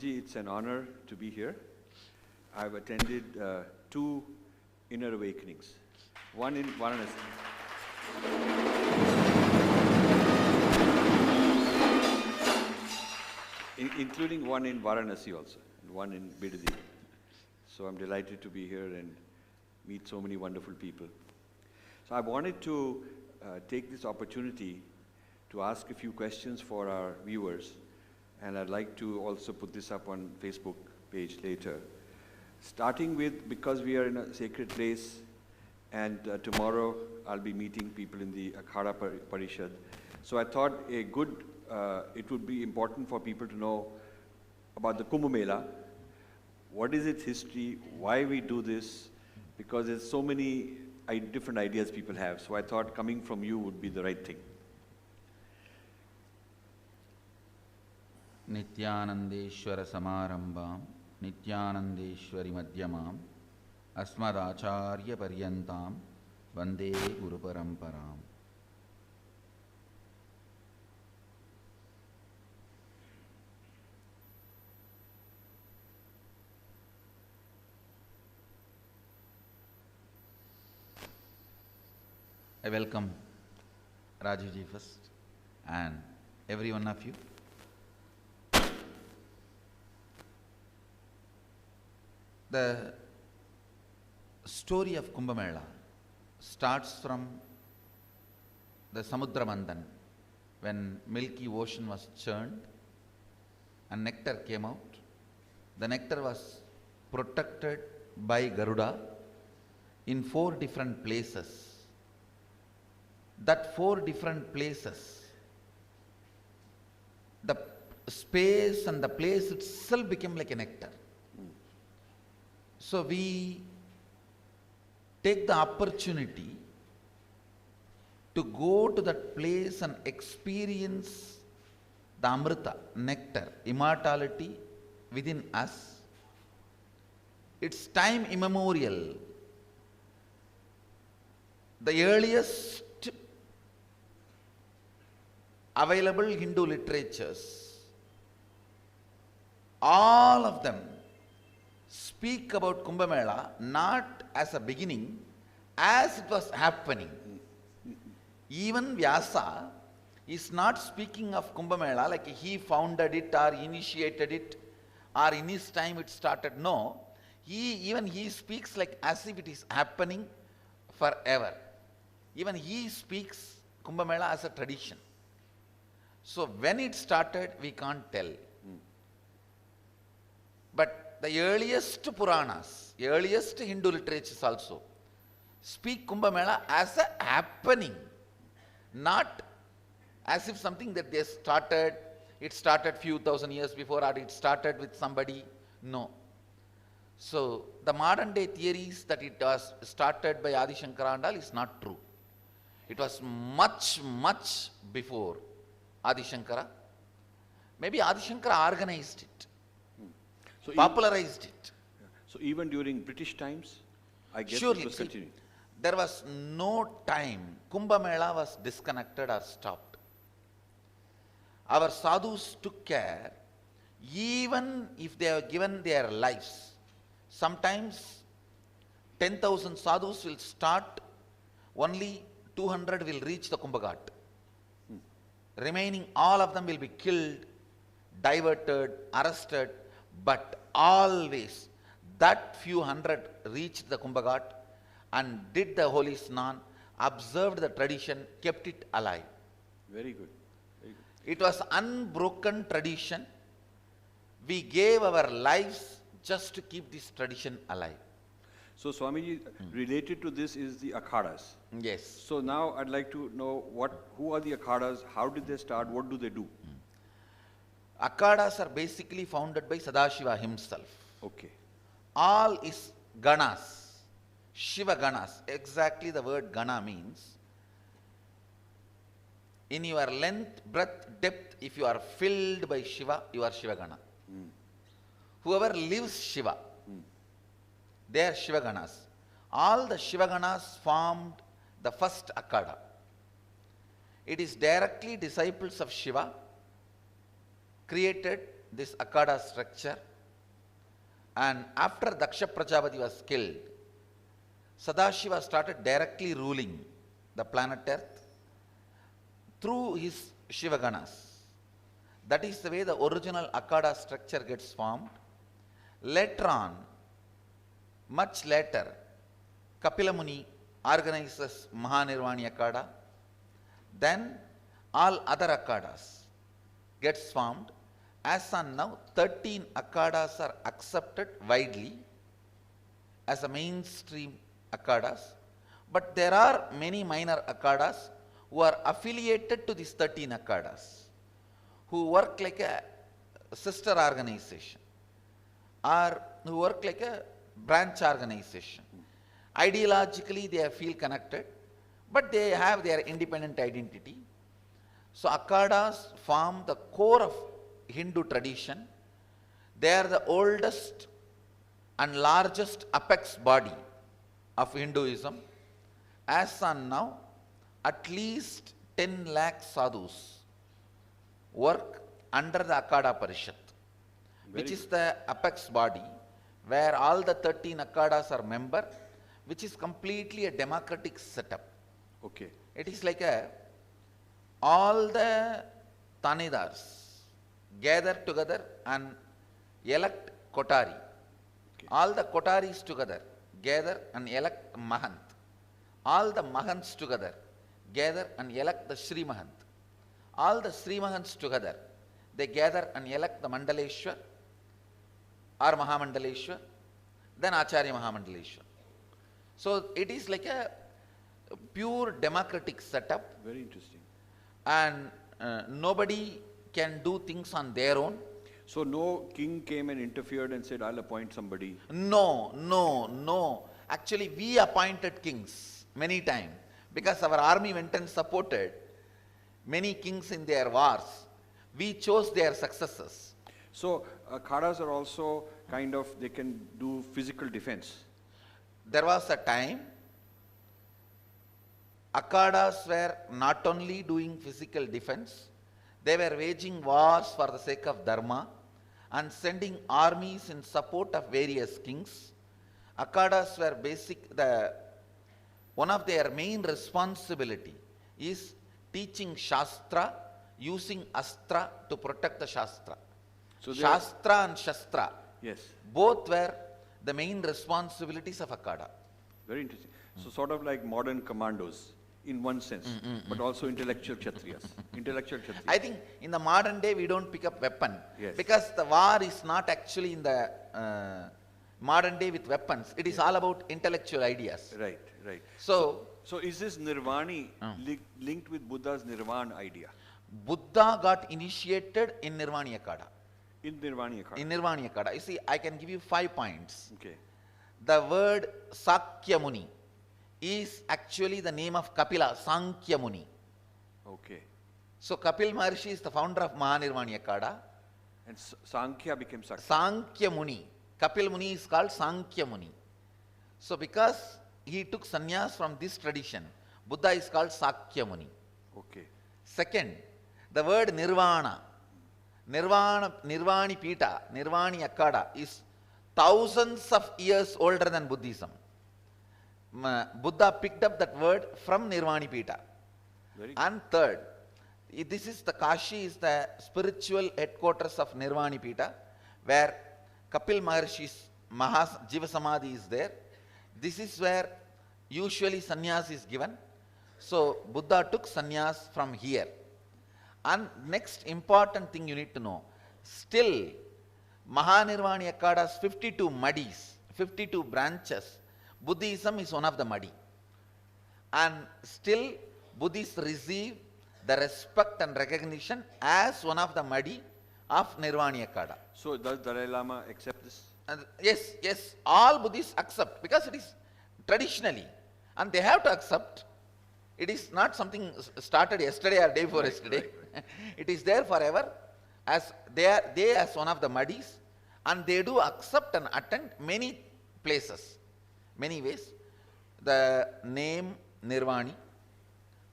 Swamiji, it's an honor to be here. I've attended 2 inner awakenings, one in Varanasi. Including one in Varanasi also, and one in Bidadi. So I'm delighted to be here and meet so many wonderful people. So I wanted to take this opportunity to ask a few questions for our viewers, and I'd like to also put this up on Facebook page later. Starting with, because we are in a sacred place, and tomorrow I'll be meeting people in the Akhada Parishad. So I thought it would be important for people to know about the Kumbh Mela. What is its history? Why we do this? Because there's so many different ideas people have. So I thought coming from you would be the right thing. Nityanandeshwara Samarambam, Nityanandeshwari Madhyamam, Asmadacharya Paryantam, Vande Guru Paramparam. I welcome Rajivji first and every one of you. The story of Kumbh Mela starts from the Samudra Manthan, when milky ocean was churned and nectar came out. The nectar was protected by Garuda in 4 different places. That 4 different places, the space and the place itself became like a nectar. So we take the opportunity to go to that place and experience the Amrita, nectar, immortality within us. It's time immemorial. The earliest available Hindu literatures, all of them speak about Kumbh Mela not as a beginning, as it was happening. Even Vyasa is not speaking of Kumbh Mela like he founded it or initiated it or in his time it started. No, he speaks like as if it is happening forever. Even he speaks Kumbh Mela as a tradition. So when it started, we can't tell. But the earliest Puranas, earliest Hindu literatures also speak Kumbh Mela as a happening, not as if something that they started, it started few thousand years before or it started with somebody. No. So the modern day theories that it was started by Adi Shankara and all is not true. It was much, much before Adi Shankara. Maybe Adi Shankara organized it, so popularized it. Yeah. So even during British times, I guess surely, it was continuing. There was no time Kumbh Mela was disconnected or stopped. Our sadhus took care, even if they have given their lives. Sometimes 10,000 sadhus will start, only 200 will reach the Kumbh Ghat. Remaining all of them will be killed, diverted, arrested, but always that few hundred reached the Kumbh Ghat and did the holy snan, observed the tradition, kept it alive. Very good. Very good. It was unbroken tradition. We gave our lives just to keep this tradition alive. So Swamiji, related to this is the Akhadas. Yes. So now I'd like to know who are the Akhadas, how did they start, what do they do? Akhadas are basically founded by Sadashiva himself. Okay. All is Ganas, Shiva Ganas. Exactly the word Gana means. In your length, breadth, depth, if you are filled by Shiva, you are Shiva Gana. Whoever lives Shiva, they are Shiva Ganas. All the Shiva Ganas formed the first Akhada. It is directly disciples of Shiva, created this Akada structure, and after Daksha Prajapati was killed, Sadashiva started directly ruling the planet Earth through his Shivaganas. That is the way the original Akada structure gets formed. Later on, much later, Kapila Muni organizes Mahanirvani Akada. Then all other Akadas gets formed. As on now, 13 Akadas are accepted widely as a mainstream Akadas. But there are many minor Akadas who are affiliated to these 13 Akadas, who work like a sister organization or who work like a branch organization. Ideologically, they feel connected, but they have their independent identity. So Akadas form the core of Hindu tradition. They are the oldest and largest apex body of Hinduism. As on now, at least 10 lakh sadhus work under the Akada Parishad, which is the apex body where all the 13 Akadas are member, which is completely a democratic setup. Okay. It is like all the Tanidars gather together and elect Kotari. Okay. All the Kotaris together gather and elect Mahant. All the Mahants together gather and elect the Sri Mahant. All the Sri Mahants together, they gather and elect the Mandaleshwar or Mahamandaleshwar, then Acharya Mahamandaleshwar. So it is like a pure democratic setup, Very interesting. and nobody can do things on their own. So no king came and interfered and said, I'll appoint somebody. No, no, no. Actually, we appointed kings many times because our army went and supported many kings in their wars. We chose their successors. So khadas are also kind of, they can do physical defense. There was a time Akadas were not only doing physical defense, they were waging wars for the sake of dharma and sending armies in support of various kings. Akadas were one of their main responsibility is teaching Shastra, using Astra to protect the Shastra. So Shastra and Shastra, yes, both were the main responsibilities of Akada. very interesting. So sort of like modern commandos in one sense, but also intellectual Kshatriyas. Intellectual Kshatriyas. I think in the modern day we don't pick up weapon, Yes. because the war is not actually in the modern day with weapons. It is all about intellectual ideas. Right, right. So So is this Nirvani linked with Buddha's Nirvana idea? Buddha got initiated in Nirvani Akada. In Nirvani Akada? In Nirvani Akada. You see, I can give you 5 points. Okay. The word Sakya Muni is actually the name of Kapila, Sankhya Muni. Okay. So Kapil Maharshi is the founder of Mahanirvani Akada. And Sankhya became Sakya. Sankhya Muni. Kapil Muni is called Sankhya Muni. So because he took sannyas from this tradition, Buddha is called Sakya Muni. Okay. Second, the word Nirvana. Nirvani Pita, Nirvani Akada is thousands of years older than Buddhism. Buddha picked up that word from Nirvani Pita. Very good. And third, this is the Kashi is the spiritual headquarters of Nirvani Pita, where Kapil Maharshi's Jiva Samadhi is there. This is where usually sannyas is given. So Buddha took sannyas from here. And next important thing you need to know, still Mahanirvani Akada's 52 madis, 52 branches, Buddhism is one of the madi. And still Buddhists receive the respect and recognition as one of the madi of Nirvani Akada. So does Dalai Lama accept this? And yes, all Buddhists accept because it is traditionally, and they have to accept. It is not something started yesterday or day before yesterday. Right. It is there forever, as they as one of the madis, and they do accept and attend many places, many ways. The name Nirvani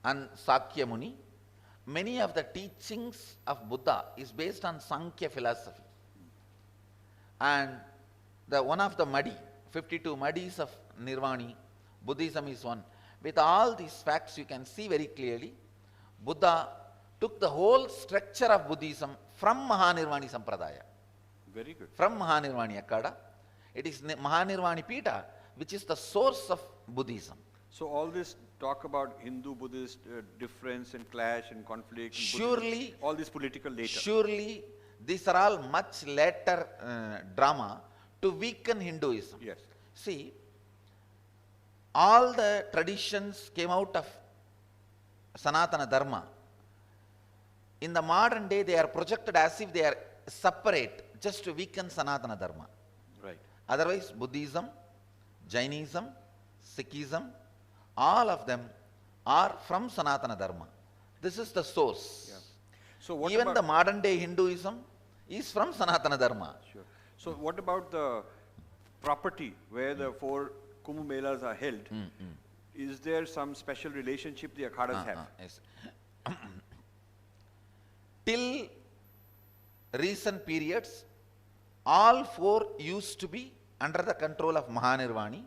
and Sakya Muni, many of the teachings of Buddha is based on Sankhya philosophy. And one of the Madi, 52 Madis of Nirvani, Buddhism is one. With all these facts, you can see very clearly, Buddha took the whole structure of Buddhism from Mahanirvani Sampradaya. Very good. From Mahanirvani Akada. It is Mahanirvani Pita which is the source of Buddhism. So all this talk about Hindu-Buddhist difference and clash and conflict, and Surely, Buddhism, all this political later. Surely, these are all much later drama to weaken Hinduism. Yes. See, all the traditions came out of Sanatana Dharma. In the modern day, they are projected as if they are separate, just to weaken Sanatana Dharma. Right. Otherwise, Buddhism, Jainism, Sikhism, all of them are from Sanatana Dharma. This is the source. Yeah. So what Even about the modern day Hinduism is from Sanatana Dharma. Sure. So what about the property where the 4 Kumbh Melas are held? Is there some special relationship the Akhadas have? Yes. Till recent periods, all 4 used to be under the control of Mahanirvani.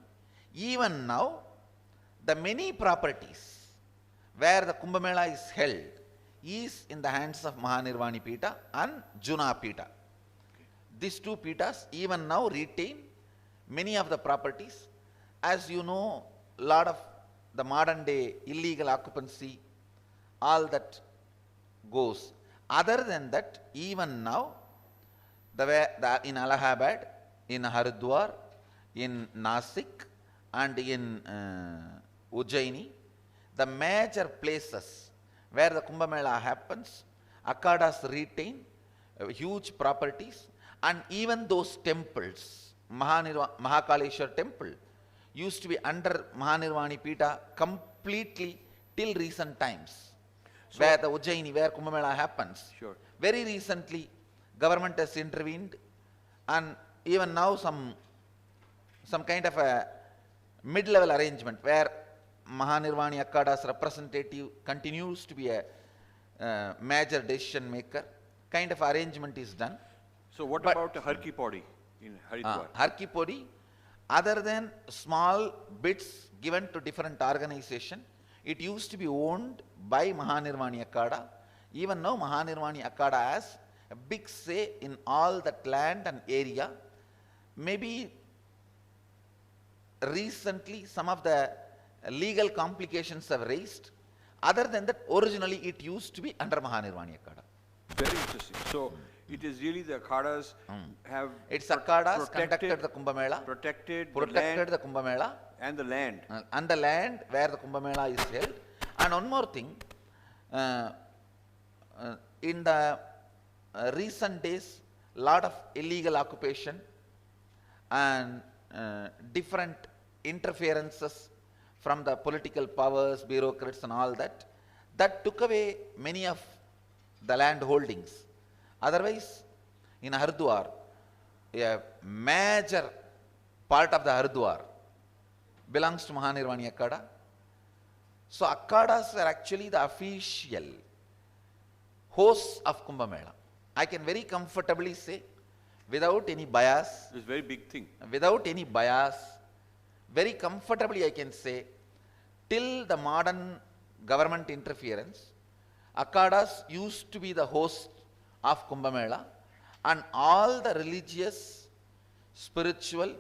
Even now, the many properties where the Kumbh Mela is held is in the hands of Mahanirvani Pita and Juna Pita. These 2 Pitas even now retain many of the properties. As you know, a lot of the modern day illegal occupancy, all that goes. Other than that, even now, in Allahabad, in Haridwar, in Nasik, and in Ujjaini, the major places where the Kumbh Mela happens, Akhadas retain huge properties, and even those temples, Mahakaleshwar temple, used to be under Mahanirvani Pita completely till recent times. So where the Ujjaini, where Kumbh Mela happens. Sure. Very recently, government has intervened, and even now some kind of a mid-level arrangement where Mahanirvani Akhada's representative continues to be a major decision maker, kind of arrangement is done. So what about Har Ki Pauri in Haridwar? Har Ki Pauri, other than small bits given to different organization, it used to be owned by Mahanirvani Akhada. Even now Mahanirvani Akhada has a big say in all that land and area. Maybe recently some of the legal complications have raised. Other than that, originally it used to be under Mahanirvani Akhada. Very interesting. So it is really the Akhadas have It's Akhadas conducted the Kumbh Mela, protected the Kumbh Mela, and the land. And the land where the Kumbh Mela is held. And one more thing, in the recent days, lot of illegal occupation and different interferences from the political powers, bureaucrats and all that, that took away many of the land holdings. Otherwise, in Haridwar, a major part of the Haridwar belongs to Mahanirvani Akhada. So Akhadas are actually the official hosts of Kumbh Mela. I can very comfortably say, without any bias, It's a very big thing. without any bias, very comfortably I can say, till the modern government interference, Akhadas used to be the host of Kumbh Mela, and all the religious, spiritual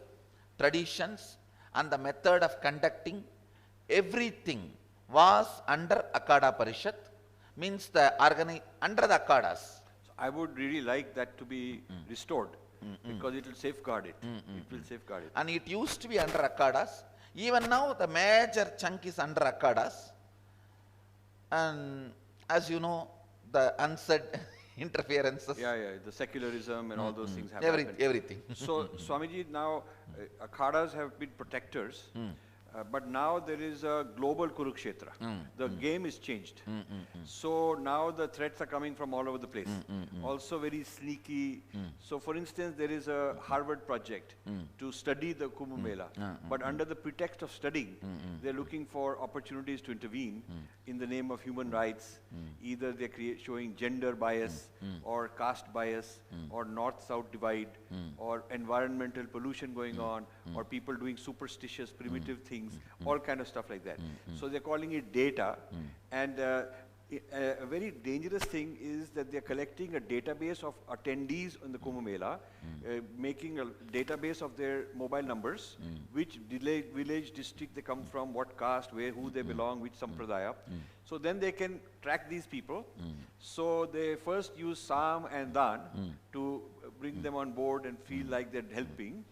traditions and the method of conducting, everything was under Akhada Parishad, means the under the Akhadas. So I would really like that to be restored because it will safeguard it. It will safeguard it. And it used to be under Akhadas. Even now, the major chunk is under Akhadas. And as you know, the unsaid interferences. Yeah, the secularism and all those things have happened. Everything. So, Swamiji, now Akhadas have been protectors. But now there is a global Kurukshetra. The game is changed. So now the threats are coming from all over the place. Also very sneaky. So for instance, there is a Harvard project to study the Kumbh Mela. But under the pretext of studying, they're looking for opportunities to intervene in the name of human rights. Either they're showing gender bias or caste bias or north-south divide or environmental pollution going on or people doing superstitious primitive things, all kind of stuff like that. So they're calling it data, and a very dangerous thing is that they're collecting a database of attendees in the Kumbh Mela, making a database of their mobile numbers, which village, district they come from, what caste, where, who they belong, which sampradaya. So then they can track these people. So they first use Sam and Dan to bring them on board and feel like they're helping.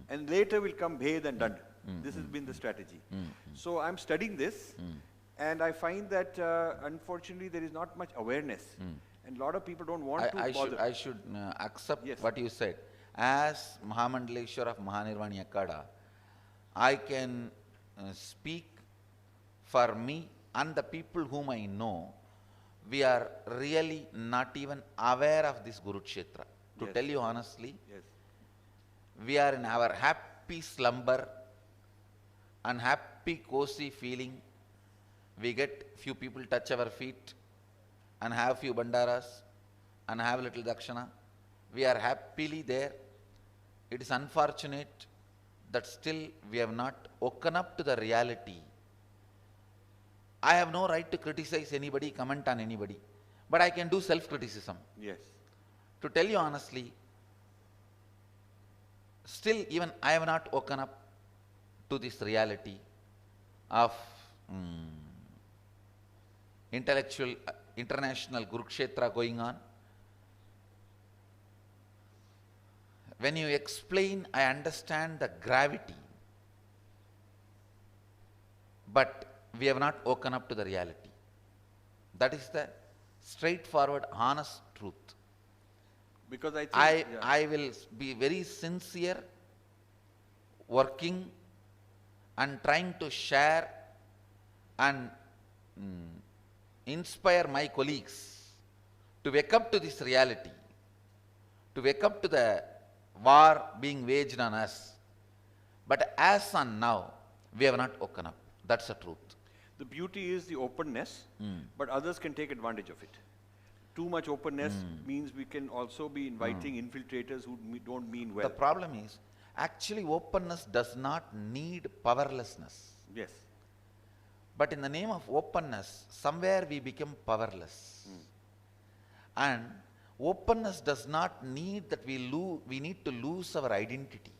And later will come Bhed and Dand. This has been the strategy. So I'm studying this, and I find that unfortunately there is not much awareness, and a lot of people don't want to bother. I should accept what you said. As Mahamandaleshwar of Mahanirvani Akkada, I can speak for me and the people whom I know. We are really not even aware of this Kurukshetra. To tell you honestly, we are in our happy slumber, unhappy, cozy feeling. We get few people touch our feet and have few bandaras and have little dakshana. We are happily there. It is unfortunate that still we have not woken up to the reality. I have no right to criticize anybody, comment on anybody, but I can do self-criticism. Yes. To tell you honestly, still even I have not woken up to this reality of intellectual, international Kurukshetra going on. When you explain, I understand the gravity, but we have not woken up to the reality. That is the straightforward, honest truth. Because I think I will be very sincere, working and trying to share and inspire my colleagues to wake up to this reality, to wake up to the war being waged on us. But as on now, we have not woken up. That's the truth. the beauty is the openness, but others can take advantage of it. Too much openness means we can also be inviting infiltrators who don't mean well. The problem is, actually openness does not need powerlessness. Yes. But in the name of openness, somewhere we become powerless. And openness does not need that we need to lose our identity.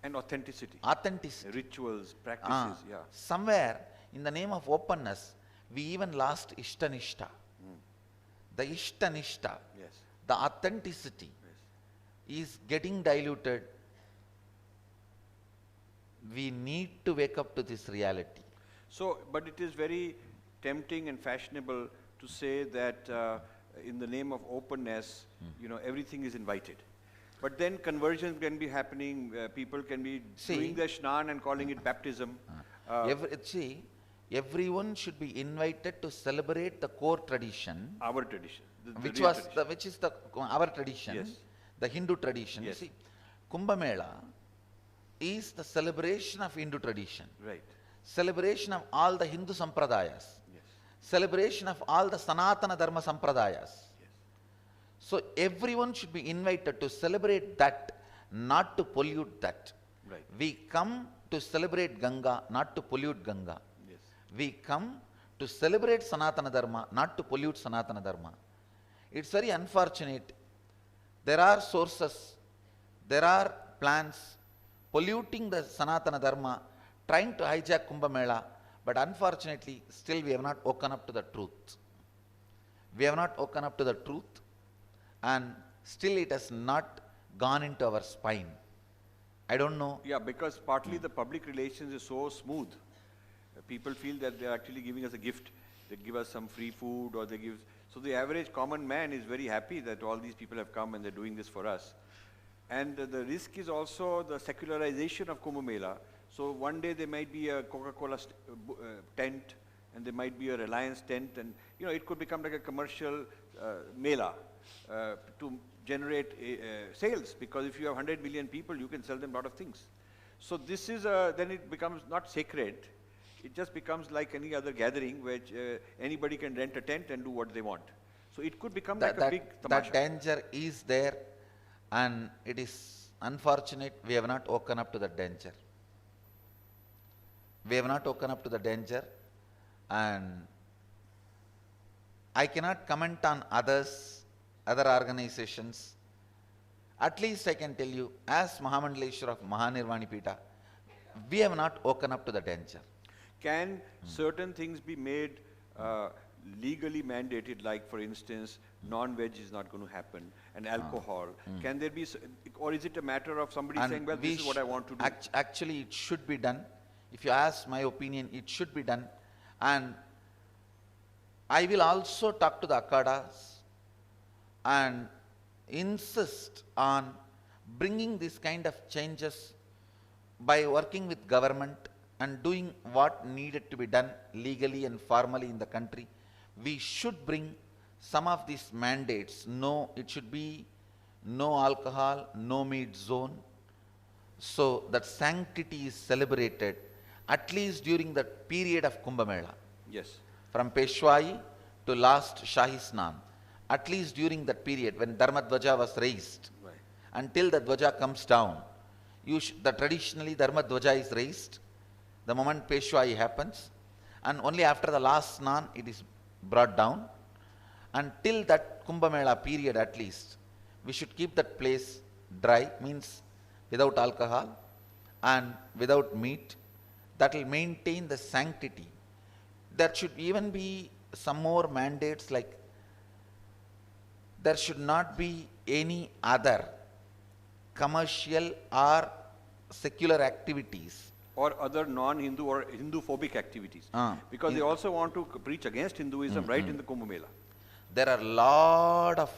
And authenticity. Authenticity. Rituals, practices, yeah. Somewhere in the name of openness, we even lost Ishtanishta. The Ishtanishta, Yes. the authenticity is getting diluted. We need to wake up to this reality. So, but it is very tempting and fashionable to say that in the name of openness, you know, everything is invited. But then conversions can be happening, people can be doing their shnan and calling it baptism. Everyone should be invited to celebrate the core tradition. Our tradition. Which is our tradition, Yes. the Hindu tradition. Yes. See, Kumbh Mela is the celebration of Hindu tradition. Right. Celebration of all the Hindu sampradayas. Yes. Celebration of all the Sanatana Dharma sampradayas. Yes. So everyone should be invited to celebrate that, not to pollute that. Right. We come to celebrate Ganga, not to pollute Ganga. Yes. We come to celebrate Sanatana Dharma, not to pollute Sanatana Dharma. It's very unfortunate. There are sources, there are plans polluting the Sanatana Dharma, trying to hijack Kumbh Mela, but unfortunately, still we have not woken up to the truth. We have not woken up to the truth, and still it has not gone into our spine. I don't know. Yeah, because partly the public relations is so smooth. People feel that they're actually giving us a gift. They give us some free food, or they give. So the average common man is very happy that all these people have come and they're doing this for us. And the risk is also the secularization of Kumbh Mela. So one day there might be a Coca-Cola tent, and there might be a Reliance tent, and it could become like a commercial mela to generate sales, because if you have 100 million people, you can sell them a lot of things. So this is then it becomes not sacred. It just becomes like any other gathering where anybody can rent a tent and do what they want. So it could become like a big tamasha. That danger is there, and it is unfortunate we have not woken up to the danger. We have not woken up to the danger, and I cannot comment on others, other organizations. At least I can tell you, as Mahamandaleshwar of Mahanirvani Pita, we have not woken up to the danger. Can certain things be made legally mandated, like for instance, non-veg is not going to happen, and alcohol? Can there be, or is it a matter of somebody saying, well, this is what I want to do? Actually, it should be done. If you ask my opinion, it should be done. And I will also talk to the Akhadas and insist on bringing this kind of changes by working with government and doing what needed to be done legally and formally in the country. We should bring some of these mandates. No, it should be no alcohol, no meat zone, so that sanctity is celebrated at least during the period of Kumbh Mela. Yes. From Peshwai to last Shahi Snan, at least during that period when Dharma Dvaja was raised, Right. until the Dvaja comes down, traditionally Dharma Dvaja is raised the moment Peshwai happens, and only after the last Snan it is brought down. Until that Kumbh Mela period at least, we should keep that place dry, means without alcohol and without meat. That will maintain the sanctity. There should even be some more mandates, like there should not be any other commercial or secular activities. Or other non-Hindu or Hindu-phobic activities. Because they also want to preach against Hinduism right in the Kumbh Mela. There are a lot of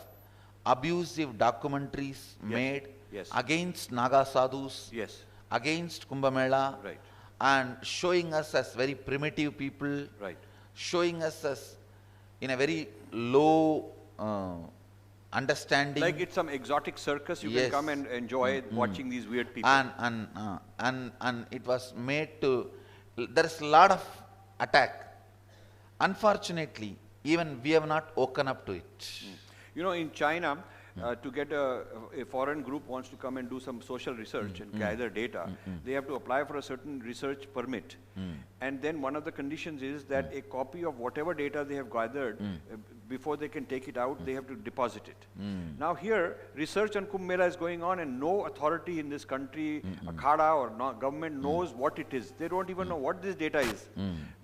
abusive documentaries made against Naga sadhus, Yes. against Kumbh Mela, Right. and showing us as very primitive people, Right. showing us as in a very low understanding. Like it's some exotic circus, you can Yes. come and enjoy watching these weird people. And it was made to, there is a lot of attack. Unfortunately, even we have not woken up to it. In China, to get a foreign group wants to come and do some social research and gather data, they have to apply for a certain research permit. And then one of the conditions is that a copy of whatever data they have gathered, before they can take it out, they have to deposit it. Now here, research on Kumbh Mela is going on, and no authority in this country, Akhada or government knows what it is. They don't even know what this data is,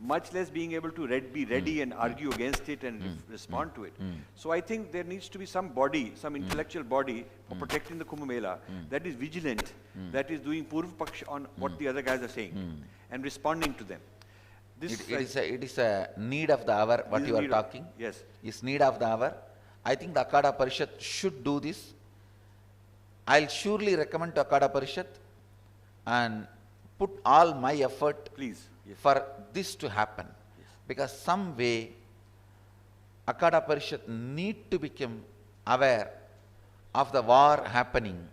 much less being able to be ready and argue against it and respond to it. So I think there needs to be some body, some intellectual body for protecting the Kumbh Mela that is vigilant, that is doing Purv Paksh on what the other guys are saying and responding to them. It is a need of the hour, what you are talking. Yes. Is need of the hour. I think the Akhada Parishad should do this. I'll surely recommend to Akhada Parishad and put all my effort Please. Yes. for this to happen. Because some way Akhada Parishad need to become aware of the war happening.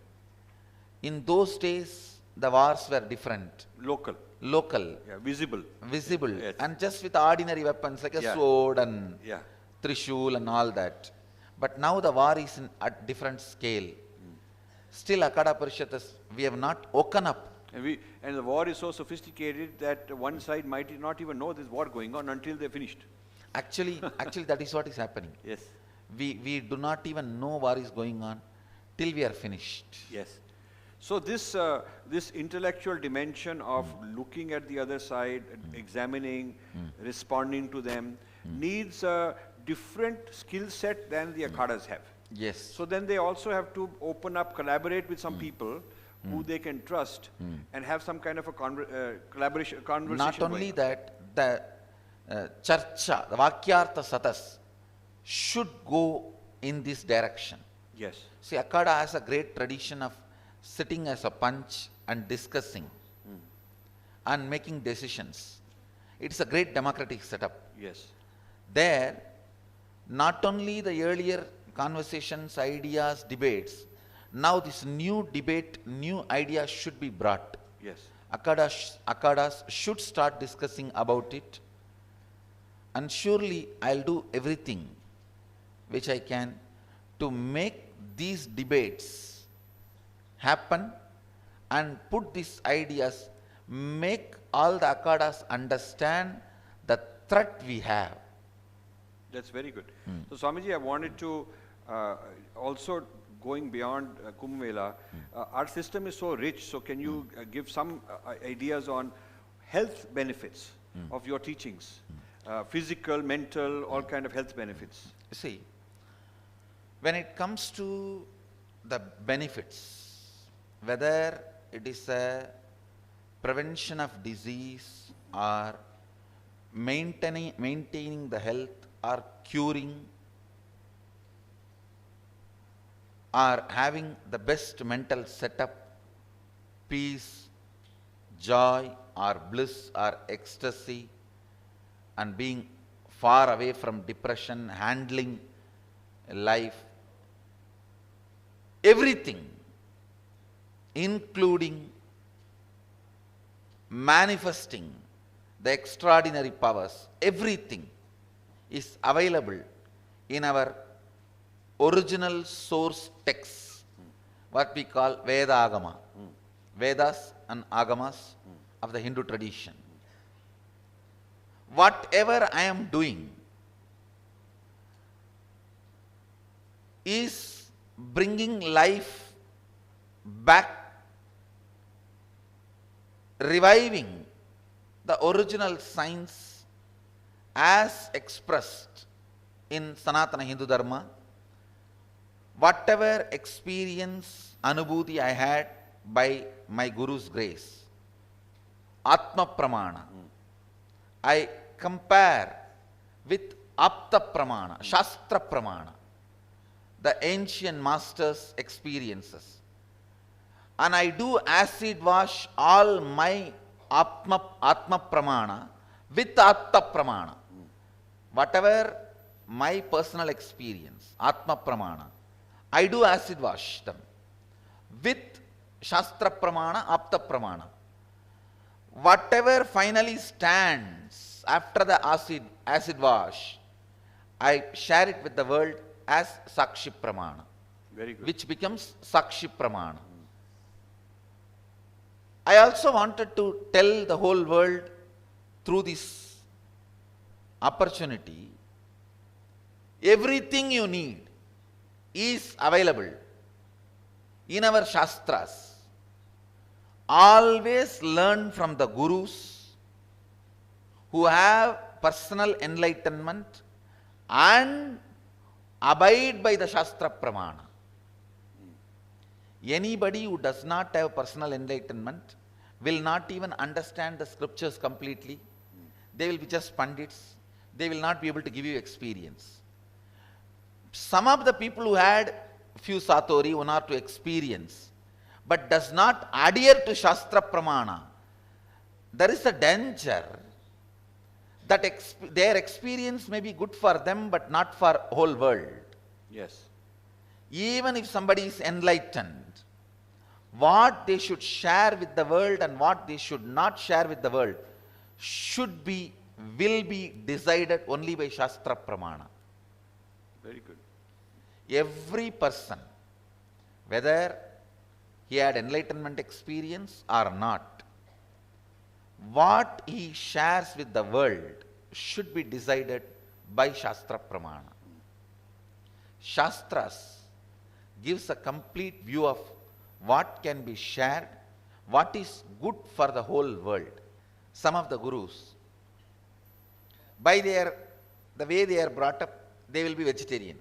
In those days, the wars were different. Local, Yeah, visible. Yes. and just with ordinary weapons like a sword and trishul and all that. But now the war is at different scale. Still Akhada Parishad, we have not woken up. And the war is so sophisticated that one side might not even know there's war going on until they're finished. Actually that is what is happening. Yes. We do not even know war is going on till we are finished. Yes. So this intellectual dimension of looking at the other side, examining, responding to them, needs a different skill set than the Akhadas have. Yes. So then they also have to open up, collaborate with some people who they can trust and have some kind of a conversation. Not only that, the charcha, the Vakyartha Satas should go in this direction. Yes. See, Akhada has a great tradition of sitting as a punch and discussing. and making decisions. It's a great democratic setup. Yes. There, not only the earlier conversations, ideas, debates, now this new debate, new ideas should be brought. Yes. Akhadas should start discussing about it, and surely I'll do everything which I can to make these debates happen and put these ideas, make all the Akhadas understand the threat we have. That's very good. So Swamiji, I wanted to also going beyond Kumbh Mela, our system is so rich, so can you give some ideas on health benefits of your teachings? Physical, mental, all kind of health benefits. See, when it comes to the benefits, whether it is a prevention of disease or maintaining the health or curing or having the best mental setup, peace, joy or bliss or ecstasy, and being far away from depression, handling life, everything, including manifesting the extraordinary powers, everything is available in our original source texts, what we call Veda Agama, Vedas and Agamas of the Hindu tradition. Whatever I am doing is bringing life back, reviving the original science as expressed in Sanatana Hindu Dharma. Whatever experience, anubhuti I had by my Guru's grace, Atma Pramana, I compare with Apta Pramana, Shastra Pramana, the ancient masters' experiences. And I do acid wash all my Atma Pramana with Atta Pramana. Whatever my personal experience, Atma Pramana, I do acid wash them with Shastra Pramana, Apta Pramana. Whatever finally stands after the acid wash, I share it with the world as Sakshi Pramana, Very good. which becomes Sakshi Pramana. I also wanted to tell the whole world through this opportunity, everything you need is available in our Shastras. Always learn from the Gurus who have personal enlightenment and abide by the Shastra Pramana. Anybody who does not have personal enlightenment will not even understand the scriptures completely. They will be just pandits. They will not be able to give you experience. Some of the people who had few satori, one or two experience, but does not adhere to Shastra Pramana, there is a danger that their experience may be good for them but not for whole world. Yes. Even if somebody is enlightened, what they should share with the world and what they should not share with the world will be decided only by Shastra Pramana. Very good. Every person, whether he had enlightenment experience or not, what he shares with the world should be decided by Shastra Pramana. Shastras gives a complete view of what can be shared, what is good for the whole world. Some of the Gurus, by the way they are brought up, they will be vegetarian.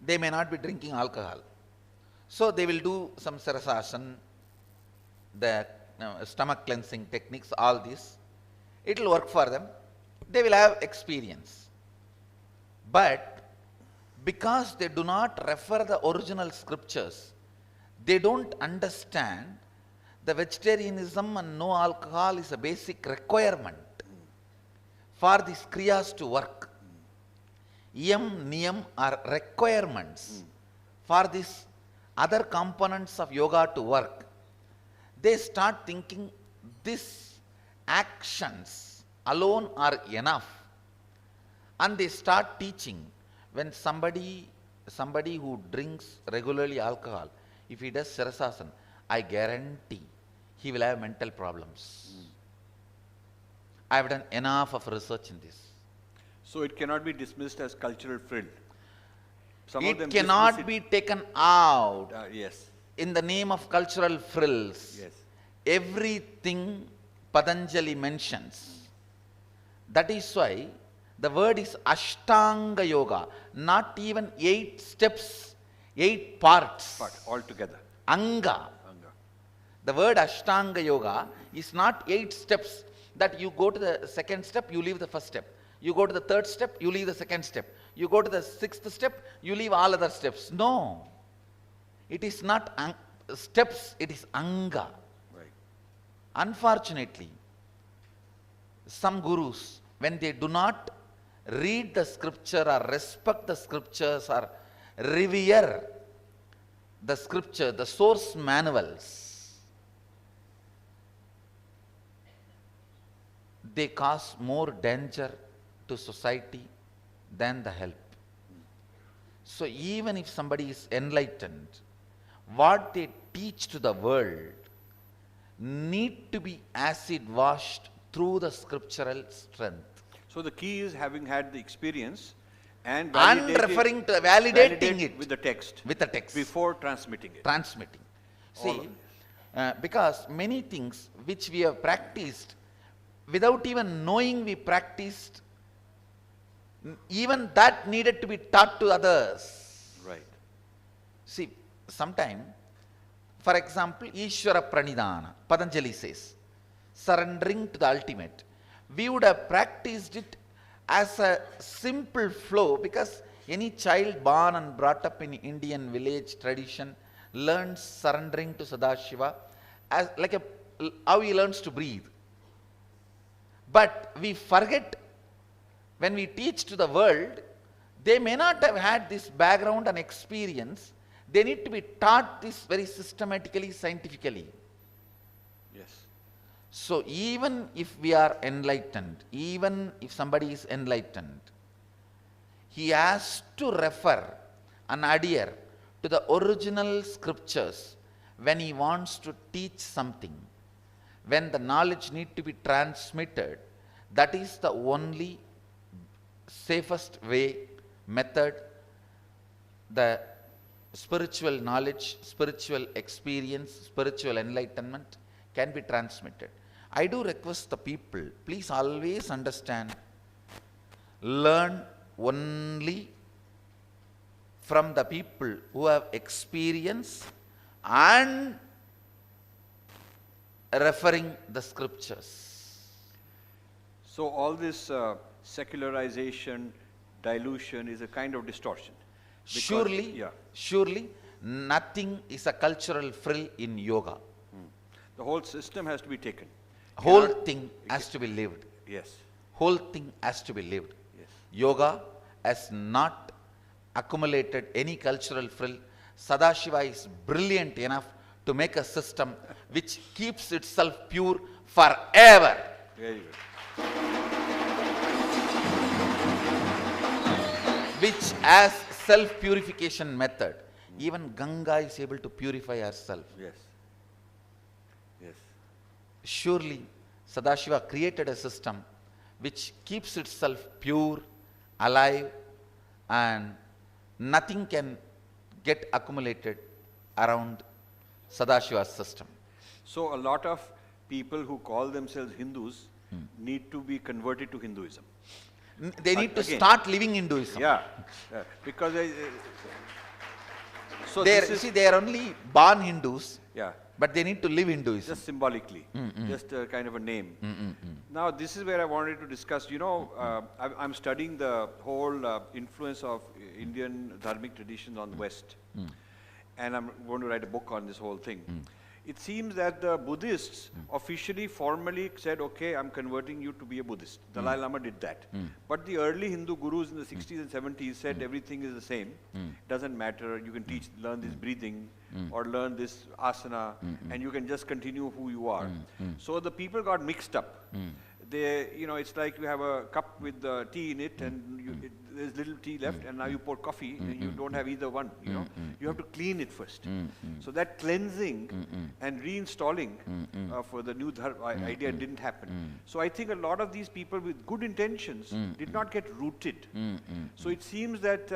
They may not be drinking alcohol. So they will do some Sarasasan, the stomach cleansing techniques, all this. It will work for them. They will have experience. But because they do not refer the original scriptures, they don't understand The vegetarianism and no alcohol is a basic requirement for these kriyas to work. Yam, niyam are requirements for these other components of yoga to work. They start thinking these actions alone are enough, and they start teaching. When somebody who drinks regularly alcohol, if he does Sirasasana, I guarantee he will have mental problems. I have done enough of research in this. So it cannot be dismissed as cultural frill. Some of them It cannot dismiss be taken out yes. in the name of cultural frills. Yes. Everything Patanjali mentions. That is why the word is Ashtanga Yoga, not even 8 steps, 8 parts. But altogether. Anga. The word Ashtanga Yoga is not 8 steps that you go to the second step, you leave the first step. You go to the third step, you leave the second step. You go to the 6th step, you leave all other steps. No. It is not steps, it is Anga. Right. Unfortunately, some gurus, when they do not read the scripture or respect the scriptures or revere the scripture, the source manuals, they cause more danger to society than the help. So even if somebody is enlightened, what they teach to the world need to be acid washed through the scriptural strength. So the key is having had the experience and Referring to validating it with the text. With the text. Before transmitting it. Transmitting. All See, because many things which we have practiced, without even knowing we practiced, even that needed to be taught to others. Right. See, sometime, for example, Ishvara Pranidhana, Patanjali says, surrendering to the ultimate. We would have practiced it as a simple flow, because any child born and brought up in Indian village tradition learns surrendering to Sadashiva as like how he learns to breathe. But we forget, when we teach to the world, they may not have had this background and experience. They need to be taught this very systematically, scientifically. Yes. So even if we are enlightened, even if somebody is enlightened, he has to refer and adhere to the original scriptures when he wants to teach something. When the knowledge needs to be transmitted, that is the only safest way, method, the spiritual knowledge, spiritual experience, spiritual enlightenment can be transmitted. I do request the people, please always understand, learn only from the people who have experience and referring the scriptures. So all this secularization, dilution is a kind of distortion. Because, Surely, nothing is a cultural frill in yoga. The whole system has to be taken. Whole thing has to be lived. Yes. Whole thing has to be lived. Yes. Yoga has not accumulated any cultural frill. Sadashiva is brilliant enough to make a system which keeps itself pure forever. Very good. Which has self-purification method. Even Ganga is able to purify herself. Yes. Yes. Surely Sadashiva created a system which keeps itself pure, alive, and nothing can get accumulated around Sadashiva's system. So a lot of people who call themselves Hindus need to be converted to Hinduism. They need to Again. start living Hinduism. Yeah. Because so They this is, see, they are only born Hindus, yeah, but they need to live Hinduism. just symbolically, just a kind of a name. Now this is where I wanted to discuss, I'm studying the whole influence of Indian dharmic traditions on the West. And I'm going to write a book on this whole thing. it seems that the Buddhists officially, formally said, okay, I'm converting you to be a Buddhist. Dalai Lama did that. But the early Hindu gurus in the 60s and 70s said everything is the same. Doesn't matter, you can learn this breathing or learn this asana and you can just continue who you are. So the people got mixed up. They, it's like you have a cup with the tea in it and there's little tea left and now you pour coffee and you don't have either one, You have to clean it first. So that cleansing and reinstalling for the new idea didn't happen. So I think a lot of these people with good intentions did not get rooted. So it seems that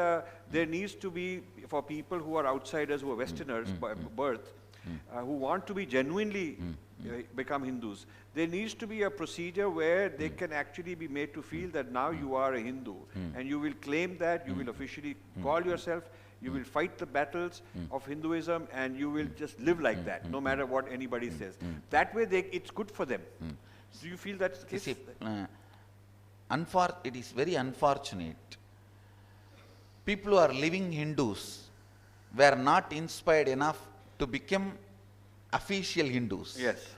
there needs to be, for people who are outsiders, who are Westerners by birth, who want to be genuinely become Hindus, there needs to be a procedure where they can actually be made to feel that now you are a Hindu and you will claim that, you will officially call yourself, you will fight the battles of Hinduism and you will just live like that, no matter what anybody says. That way it's good for them. Do you feel that's the case? See, it is very unfortunate. People who are living Hindus were not inspired enough to become official Hindus. Yes.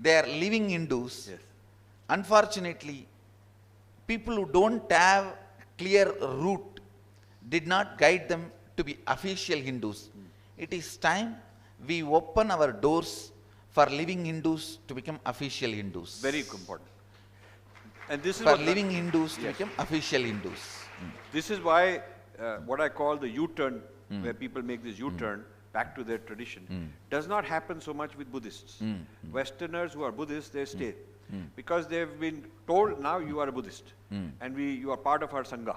They are living Hindus. Yes. Unfortunately, people who don't have clear route did not guide them to be official Hindus. It is time we open our doors for living Hindus to become official Hindus. Very important. And this is for what living Hindus to become official Hindus. This is why what I call the U-turn, where people make this U-turn back to their tradition, does not happen so much with Buddhists. Westerners who are Buddhists, they stay. Because they've been told, now you are a Buddhist, and you are part of our Sangha.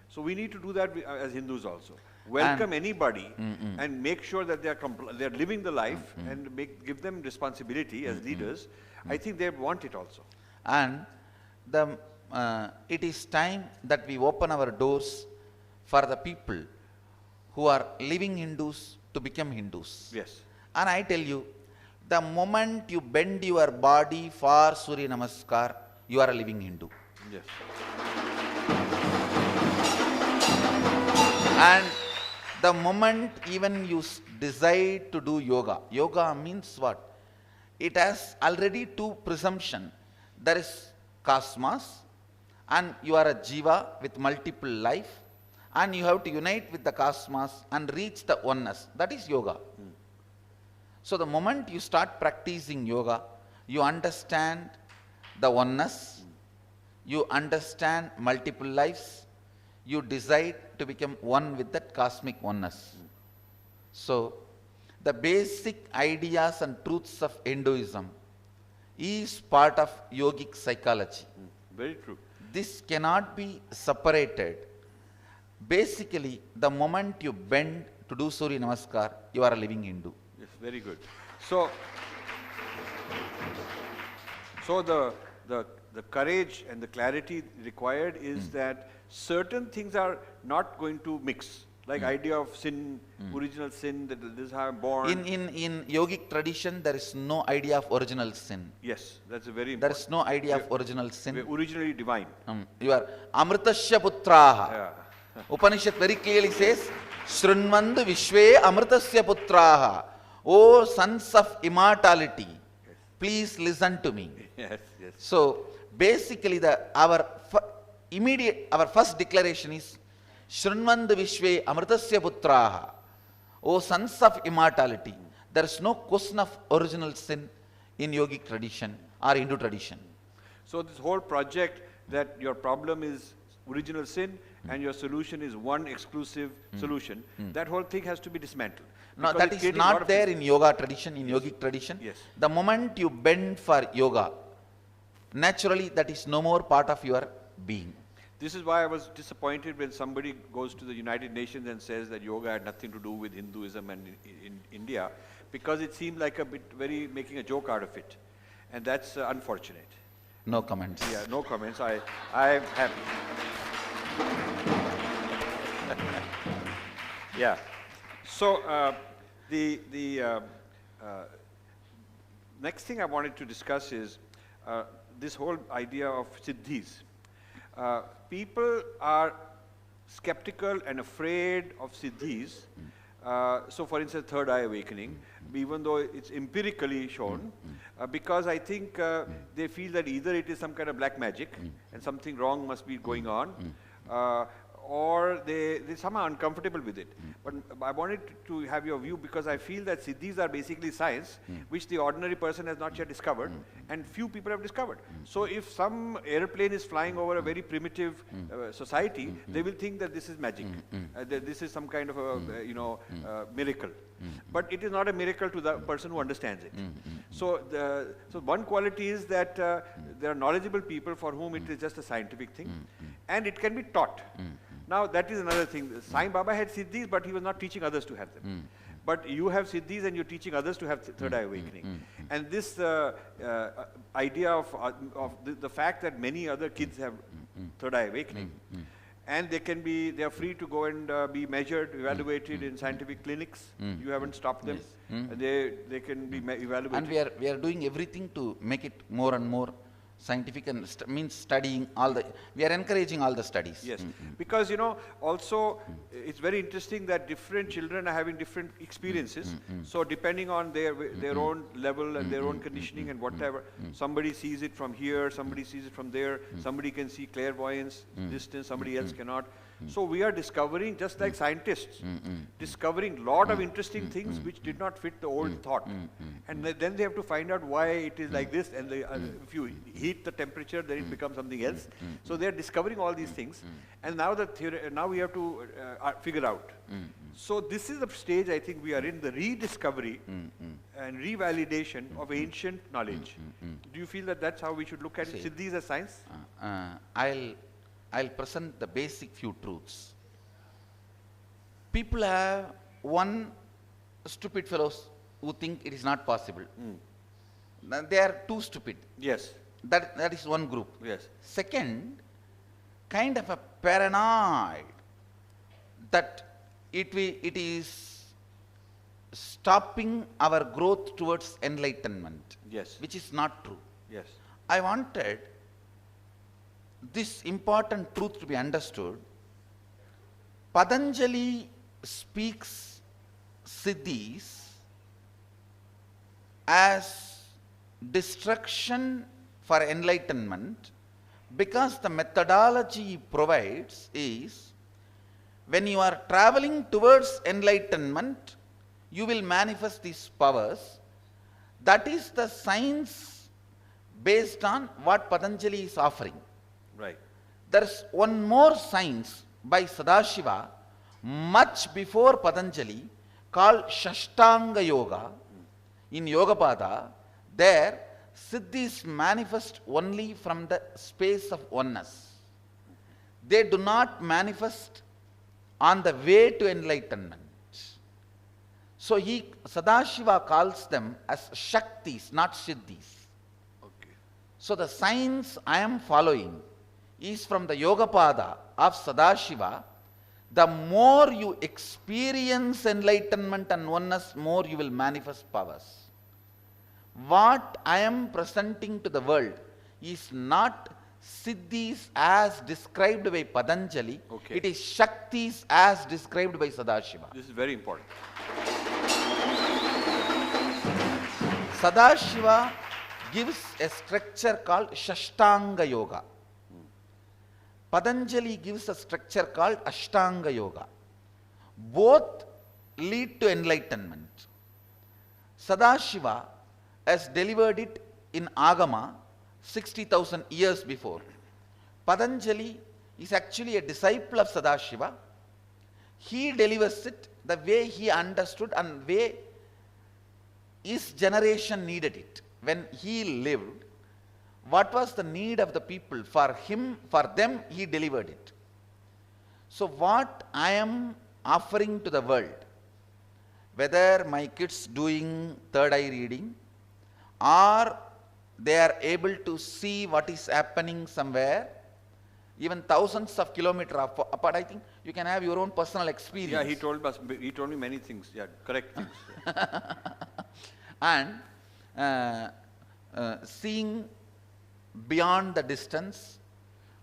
So we need to do that as Hindus also. Welcome anybody and make sure that they're living the life and give them responsibility as leaders. I think they want it also. And it is time that we open our doors for the people who are living Hindus to become Hindus. Yes. And I tell you, the moment you bend your body for Surya Namaskar, you are a living Hindu. Yes. And the moment even you decide to do yoga, yoga means what? It has already two presumptions. There is cosmos, and you are a jiva with multiple life, and you have to unite with the cosmos and reach the oneness. That is yoga. So the moment you start practicing yoga, you understand the oneness, you understand multiple lives, you decide to become one with that cosmic oneness. So the basic ideas and truths of Hinduism is part of yogic psychology. Very true. This cannot be separated. Basically, the moment you bend to do Surya Namaskar, you are a living Hindu. Yes, very good. So the courage and the clarity required is that certain things are not going to mix. Like idea of sin, original sin, that this is how I'm born. In yogic tradition, there is no idea of original sin. Yes, that's a very important. There is no idea of original sin. We're originally divine. You are Amritasya Putraha. Yeah. Upanishad very clearly says, Shrunvandu Vishwe Amritasya Putraha. O sons of immortality, please listen to me. Yes, yes. So basically our first declaration is Shrunvandu Vishwe Amritasya Putraha. O sons of immortality. There is no question of original sin in yogic tradition or Hindu tradition. So this whole project that your problem is original sin and your solution is one exclusive solution, that whole thing has to be dismantled. No, Because that it's is creating a lot not of there in yoga tradition, in yogic tradition. Yes. The moment you bend for yoga, naturally that is no more part of your being. This is why I was disappointed when somebody goes to the United Nations and says that yoga had nothing to do with Hinduism and in India, because it seemed like a bit making a joke out of it. And that's unfortunate. No comments. Yeah, no comments. I'm happy. Yeah. So the next thing I wanted to discuss is this whole idea of siddhis. People are skeptical and afraid of siddhis. So for instance, third eye awakening. even though it's empirically shown, because I think they feel that either it is some kind of black magic and something wrong must be going on, or they're somehow uncomfortable with it. But I wanted to have your view, because I feel that siddhis are basically science which the ordinary person has not yet discovered, and few people have discovered. So if some airplane is flying over a very primitive society, they will think that this is magic, that this is some kind of a miracle. But it is not a miracle to the person who understands it. So one quality is that there are knowledgeable people for whom it is just a scientific thing, and it can be taught. Now that is another thing. Sai Baba had siddhis, but he was not teaching others to have them. But you have siddhis and you're teaching others to have third eye awakening. And this idea of the fact that many other kids have third eye awakening, and they are free to go and be measured, evaluated in scientific clinics. You haven't stopped them. They can be evaluated. And we are doing everything to make it more and more scientific, and means studying we are encouraging all the studies. Yes, because also it's very interesting that different children are having different experiences. So depending on their own level and their own conditioning and whatever, somebody sees it from here, somebody sees it from there, somebody can see clairvoyance distance, somebody else cannot. So we are discovering, just like scientists, discovering lot of interesting things which did not fit the old thought. And then they have to find out why it is like this, and if you heat the temperature, then it becomes something else. So they are discovering all these things, and now now we have to figure out. So this is the stage I think we are in, the rediscovery and revalidation of ancient knowledge. Do you feel that that's how we should look at it? Siddhis as science? I'll present the basic few truths. People have one stupid fellows who think it is not possible. They are too stupid. Yes. That is one group. Yes. Second, kind of a paranoid that it is stopping our growth towards enlightenment. Yes. Which is not true. Yes. I wanted this important truth to be understood. Patanjali speaks siddhis as destruction for enlightenment, because the methodology he provides is, when you are traveling towards enlightenment, you will manifest these powers. That is the science based on what Patanjali is offering. Right. There is one more science by Sadashiva much before Patanjali called Shashtanga Yoga in Yogapada. There siddhis manifest only from the space of oneness. They do not manifest on the way to enlightenment. So Sadashiva calls them as Shaktis, not Siddhis. Okay. So the science I am following is from the Yogapada of Sadashiva. The more you experience enlightenment and oneness, more you will manifest powers. What I am presenting to the world is not siddhis as described by Patanjali. Okay. It is Shaktis as described by Sadashiva. This is very important. Sadashiva gives a structure called Shashtanga Yoga. Patanjali gives a structure called Ashtanga Yoga. Both lead to enlightenment. Sadashiva has delivered it in Agama 60,000 years before. Patanjali is actually a disciple of Sadashiva. He delivers it the way he understood and way his generation needed it. When he lived, what was the need of the people? For them, he delivered it. So what I am offering to the world, whether my kids doing third eye reading, or they are able to see what is happening somewhere, even thousands of kilometers apart, I think you can have your own personal experience. Yeah, he told me many things. Yeah, correct things. And seeing beyond the distance,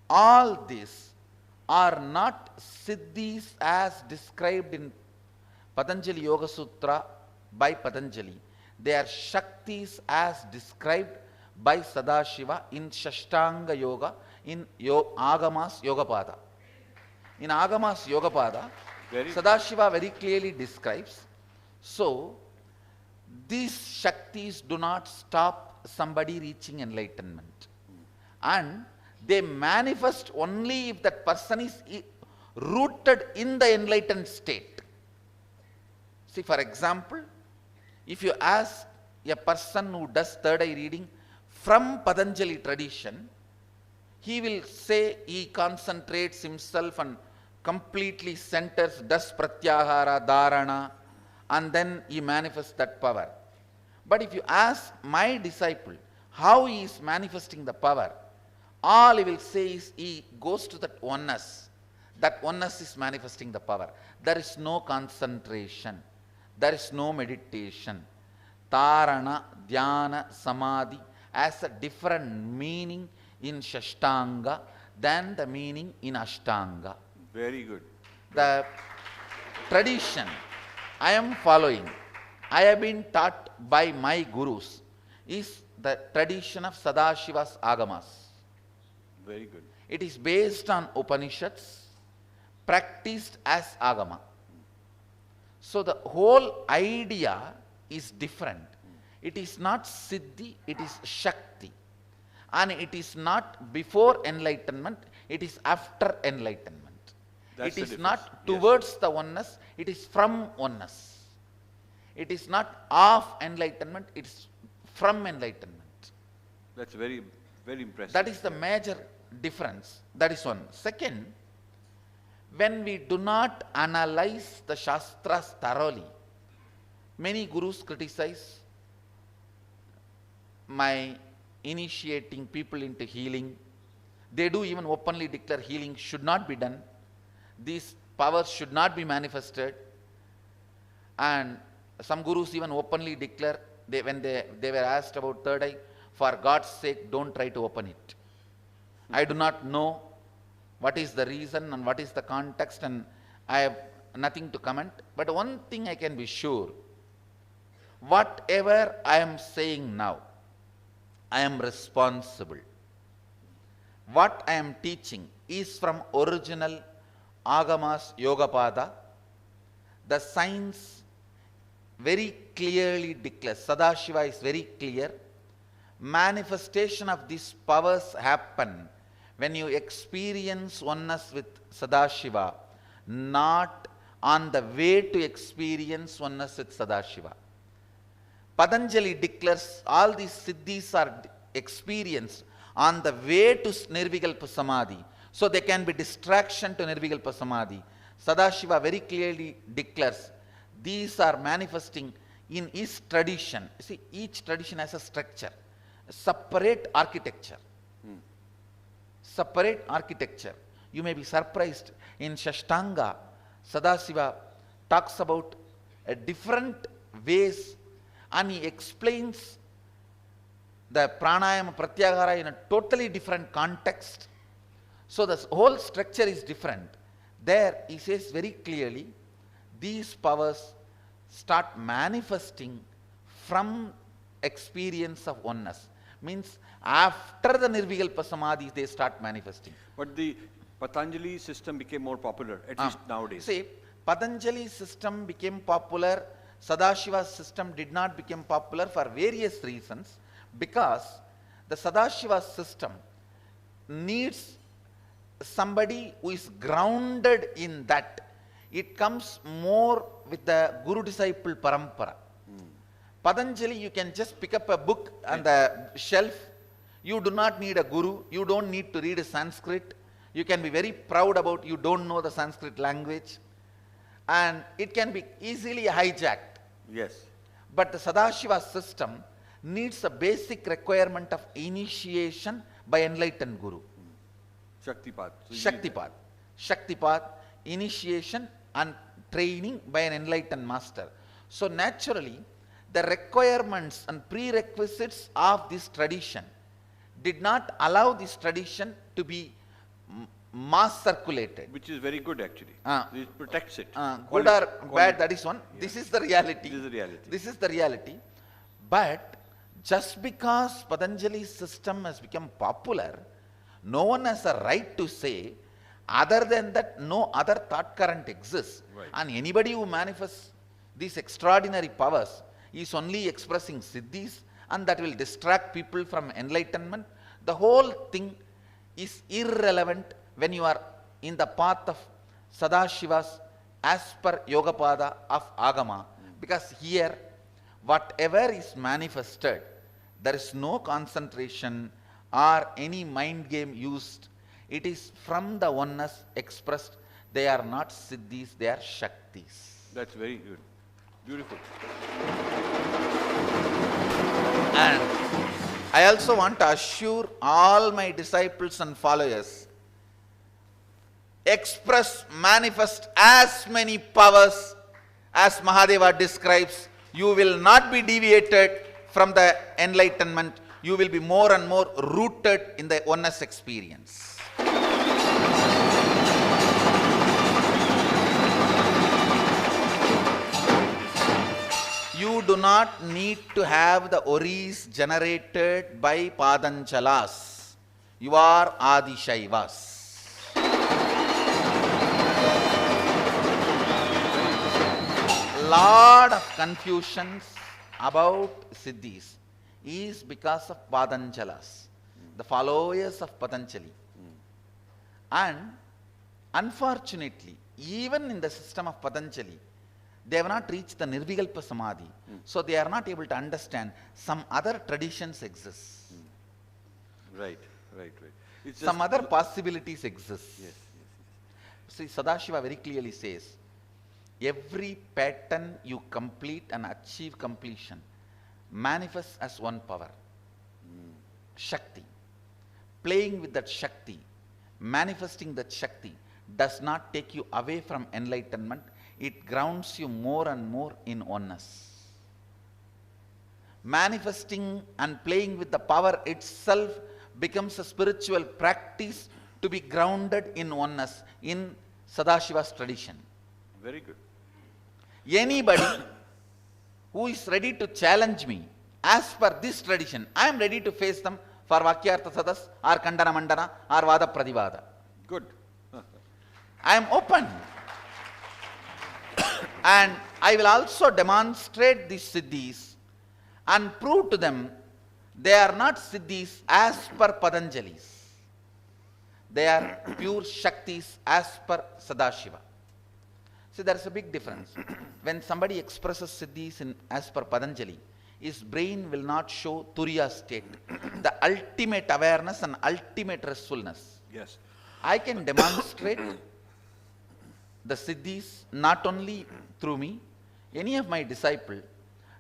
all these are not siddhis as described in Patanjali Yoga Sutra by Patanjali, they are Shaktis as described by Sadashiva in Shashtanga Yoga, in Agamas Yogapada. In Agamas Yogapada, Sadashiva very clearly describes. So, these Shaktis do not stop somebody reaching enlightenment. And they manifest only if that person is rooted in the enlightened state. See, for example, if you ask a person who does third eye reading from Patanjali tradition, he will say he concentrates himself and completely centers, does pratyahara, dharana, and then he manifests that power. But if you ask my disciple how he is manifesting the power, all he will say is he goes to that oneness. That oneness is manifesting the power. There is no concentration. There is no meditation. Tarana, Dhyana, Samadhi has a different meaning in Shashtanga than the meaning in Ashtanga. Very good. The tradition I am following, I have been taught by my gurus, is the tradition of Sadashiva's Agamas. Very good. It is based on Upanishads, practiced as Agama. So the whole idea is different. It is not Siddhi, it is Shakti. And it is not before enlightenment, it is after enlightenment. That's it is the not difference. towards Yes. the oneness, it is from oneness. It is not of enlightenment, it is from enlightenment. That's very, very impressive. That is the major difference. That is one. Second, when we do not analyze the Shastras thoroughly, many gurus criticize my initiating people into healing. They do even openly declare healing should not be done. These powers should not be manifested. And some gurus even openly declare, when they were asked about third eye, for God's sake, don't try to open it. I do not know what is the reason and what is the context, and I have nothing to comment. But one thing I can be sure, whatever I am saying now, I am responsible. What I am teaching is from original Agamas Yogapada. The science very clearly declares, Sadashiva is very clear, manifestation of these powers happen when you experience oneness with Sadashiva, not on the way to experience oneness with Sadashiva. Patanjali declares all these siddhis are experienced on the way to Nirvikalpa Samadhi. So they can be distraction to Nirvikalpa Samadhi. Sadashiva very clearly declares these are manifesting in his tradition. See, each tradition has a structure, a separate architecture. Separate architecture. You may be surprised, in Shashtanga, Sadashiva talks about different ways, and he explains the pranayama pratyahara in a totally different context. So the whole structure is different. There he says very clearly, these powers start manifesting from experience of oneness. Means after the Nirvikalpa Samadhi they start manifesting. But the Patanjali system became more popular, at least nowadays. See, Patanjali system became popular, Sadashiva's system did not become popular for various reasons, because the Sadashiva system needs somebody who is grounded in that. It comes more with the guru-disciple parampara. Patanjali, you can just pick up a book on the shelf. You do not need a guru. You don't need to read Sanskrit. You can be very proud about you don't know the Sanskrit language. And it can be easily hijacked. Yes. But the Sadashiva system needs a basic requirement of initiation by enlightened guru. Shaktipat. So you need Shaktipat. Shaktipat, initiation and training by an enlightened master. So naturally, the requirements and prerequisites of this tradition did not allow this tradition to be mass circulated. Which is very good actually. Ah. It protects it. Good or bad, that is one. This is the reality. This is the reality. This is the reality. But just because Patanjali's system has become popular, no one has a right to say, other than that, no other thought current exists. Right. And anybody who manifests these extraordinary powers is only expressing siddhis, and that will distract people from enlightenment. The whole thing is irrelevant when you are in the path of Sadashivas as per Yogapada of Agama, because here whatever is manifested, there is no concentration or any mind game used. It is from the oneness expressed. They are not siddhis, they are shaktis. That's very good. Beautiful. And I also want to assure all my disciples and followers, express, manifest as many powers as Mahadeva describes. You will not be deviated from the enlightenment. You will be more and more rooted in the oneness experience. You do not need to have the oris generated by Padanchalas. You are Adishaivas. Lot of confusions about siddhis is because of Padanchalas, the followers of Patanjali. And unfortunately, even in the system of Patanjali, they have not reached the Nirvikalpa Samadhi. So they are not able to understand some other traditions exist. Right. It's just Some other possibilities exist. Yes. See, Sadashiva very clearly says, every pattern you complete and achieve completion manifests as one power. Shakti. Playing with that Shakti, manifesting that Shakti does not take you away from enlightenment. It grounds you more and more in oneness. Manifesting and playing with the power itself becomes a spiritual practice to be grounded in oneness in Sadashiva's tradition. Very good. Anybody who is ready to challenge me as per this tradition, I am ready to face them for Vakyartha Sadas or Kandana Mandana or Vada Pradivada. Good. I am open. And I will also demonstrate these siddhis and prove to them they are not siddhis as per Patanjali's. They are pure Shaktis as per Sadashiva. See, there is a big difference. When somebody expresses siddhis as per Patanjali, his brain will not show Turiya state, the ultimate awareness and ultimate restfulness. Yes. I can demonstrate the siddhis not only through me, any of my disciples,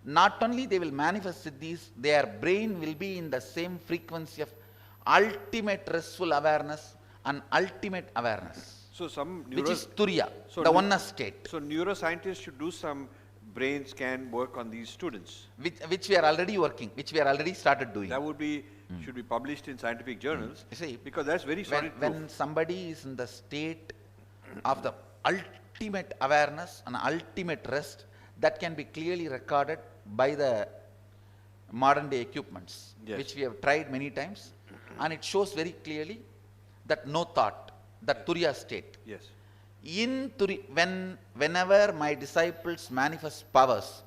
not only they will manifest siddhis, their brain will be in the same frequency of ultimate restful awareness and ultimate awareness, So some which is Turiya, so the neu- oneness state, So neuroscientists should do some brain scan work on these students. which we are already working, which we are already started doing. That would be should be published in scientific journals. You see, because that's very solid proof. when somebody is in the state of the ultimate awareness and ultimate rest, that can be clearly recorded by the modern day equipments, Yes. which we have tried many times, and it shows very clearly that no thought, that Turiya state. Yes. Whenever my disciples manifest powers,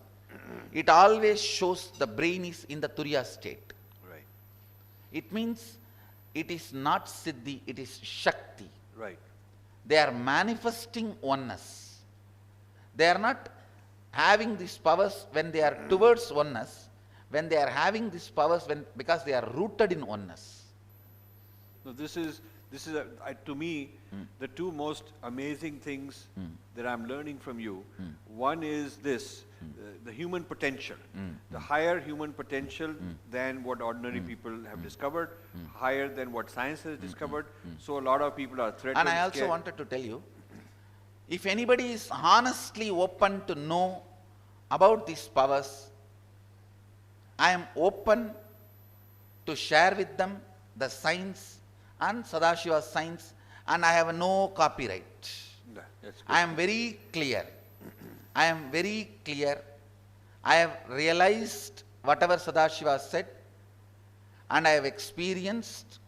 it always shows the brain is in the Turiya state. Right. It means it is not Siddhi, it is Shakti. Right. They are manifesting oneness. They are not having these powers when they are towards oneness, when they are having these powers because they are rooted in oneness. No, this is to me the two most amazing things that I'm learning from you. One is this, the human potential, the higher human potential than what ordinary people have discovered, higher than what science has discovered. So a lot of people are threatened. And I also wanted to tell you, if anybody is honestly open to know about these powers, I am open to share with them the science and Sadashiva's science and I have no copyright. Yeah, that's good. I am very clear. I am very clear. I have realized whatever Sadashiva said, and I have experienced.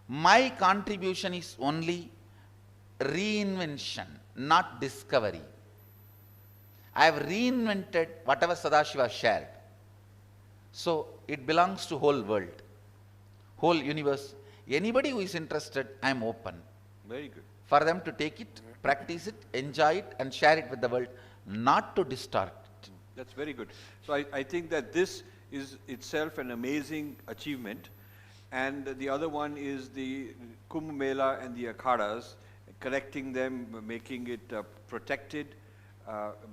My contribution is only reinvention, not discovery. I have reinvented whatever Sadashiva shared. So it belongs to whole world, whole universe. Anybody who is interested, I am open Very good. for them to take it, practice it, enjoy it, and share it with the world, not to distort it. That's very good. So I think that this is itself an amazing achievement. And the other one is the Kumbh Mela and the Akhadas, correcting them, making it protected,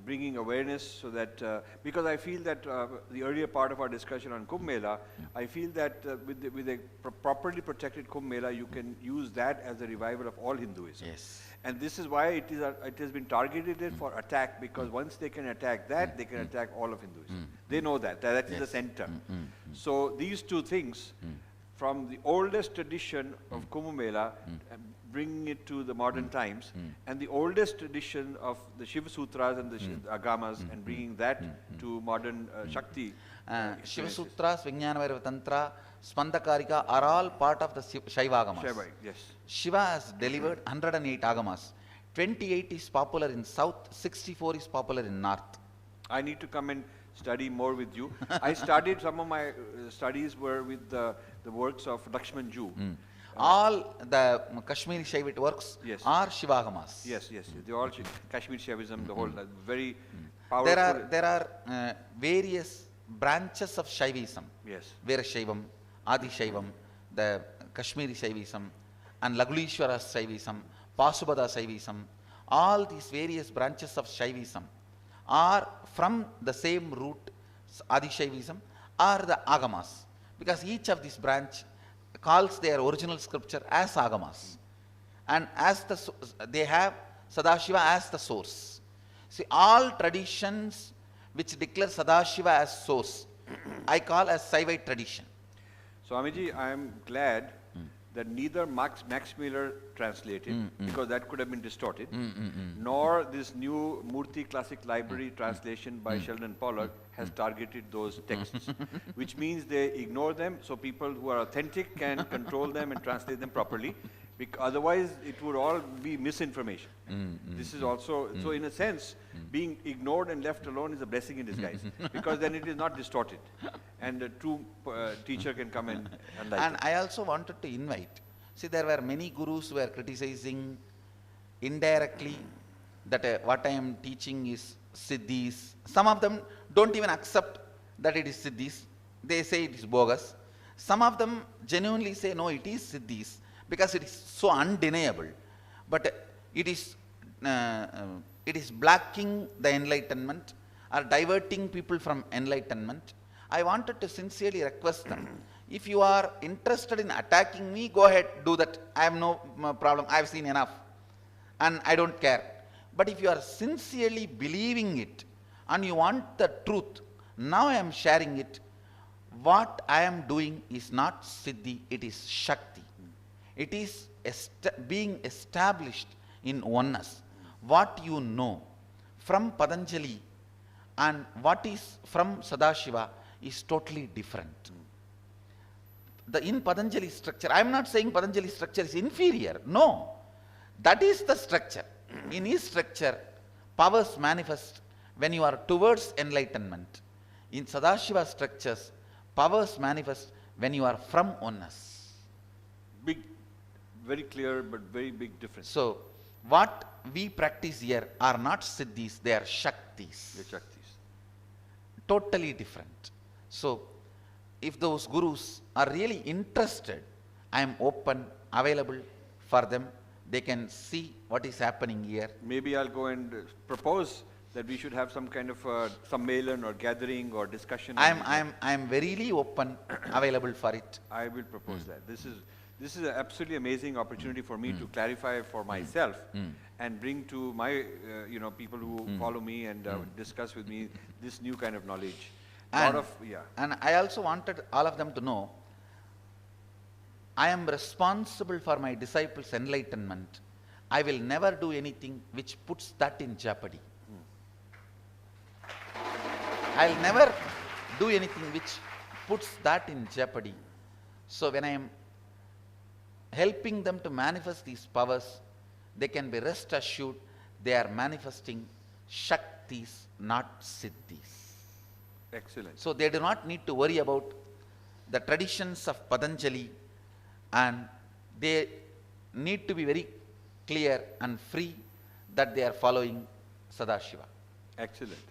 bringing awareness so that, because I feel that the earlier part of our discussion on Kumbh Mela, I feel that with a properly protected Kumbh Mela, you can use that as a revival of all Hinduism. Yes. And this is why it has been targeted for attack, because once they can attack that, they can attack all of Hinduism. They know that is the center. So these two things, from the oldest tradition of Kumbh Mela, bringing it to the modern times, and the oldest tradition of the Shiva Sutras and the Agamas, and bringing that to modern Shakti. Shiva Sutras, Vijnana Tantra, Spandakarika are all part of the Shaiva Agamas. Shiva, yes. Shiva has delivered 108 Agamas. 28 is popular in south, 64 is popular in north. I need to come and study more with you. I started, some of my studies were with the works of Lakshman Ju. All the Kashmiri Shaivite works Yes. are Shiva Agamas. Yes, they all Kashmir Shaivism, the whole very powerful. There are various branches of Shaivism. Yes. Veera Shaivam, Adi Shaivam, the Kashmiri Shaivism, and Lagulishwara Shaivism, Pasubada Shaivism. All these various branches of Shaivism are from the same root, Adi Shaivism, are the Agamas. Because each of this branch calls their original scripture as Agamas. And as they have Sadashiva as the source. See, all traditions which declare Sadashiva as source, I call as Saivite tradition. So Amiji, I am glad that neither Max Miller translated, because that could have been distorted, nor this new Murthy Classic Library translation by Sheldon Pollock has targeted those texts, which means they ignore them so people who are authentic can control them and translate them properly. Otherwise, it would all be misinformation. This is also, so in a sense, being ignored and left alone is a blessing in disguise, because then it is not distorted. And a true teacher can come and enlighten. And I also wanted to invite, see, there were many gurus who were criticizing indirectly that what I am teaching is Siddhis. Some of them don't even accept that it is Siddhis. They say it is bogus. Some of them genuinely say, no, it is Siddhis, because it is so undeniable. But it is blocking the enlightenment or diverting people from enlightenment. I wanted to sincerely request them, if you are interested in attacking me, go ahead, do that. I have no problem. I have seen enough and I don't care. But if you are sincerely believing it and you want the truth, now I am sharing it. What I am doing is not Siddhi, it is Shakti. It is being established in oneness. What you know from Patanjali and what is from Sadashiva is totally different. In Patanjali structure, I am not saying Patanjali structure is inferior. No, that is the structure. In his structure, powers manifest when you are towards enlightenment. In Sadashiva structures, powers manifest when you are from oneness. Big, very clear, but very big difference. So, what we practice here are not Siddhis, they are Shaktis. The Shaktis. Totally different. So, if those gurus are really interested, I am open, available for them. They can see what is happening here. Maybe I'll go and propose that we should have some kind of sammelan or gathering or discussion. I am verily open, available for it. I will propose that. This is an absolutely amazing opportunity for me to clarify for myself and bring to my people who follow me and discuss with me this new kind of knowledge. And I also wanted all of them to know, I am responsible for my disciples' enlightenment. I will never do anything which puts that in jeopardy. I'll never do anything which puts that in jeopardy. So when I am helping them to manifest these powers, they can be rest assured they are manifesting Shaktis, not Siddhis. Excellent. So they do not need to worry about the traditions of Patanjali, and they need to be very clear and free that they are following Sadashiva. Excellent.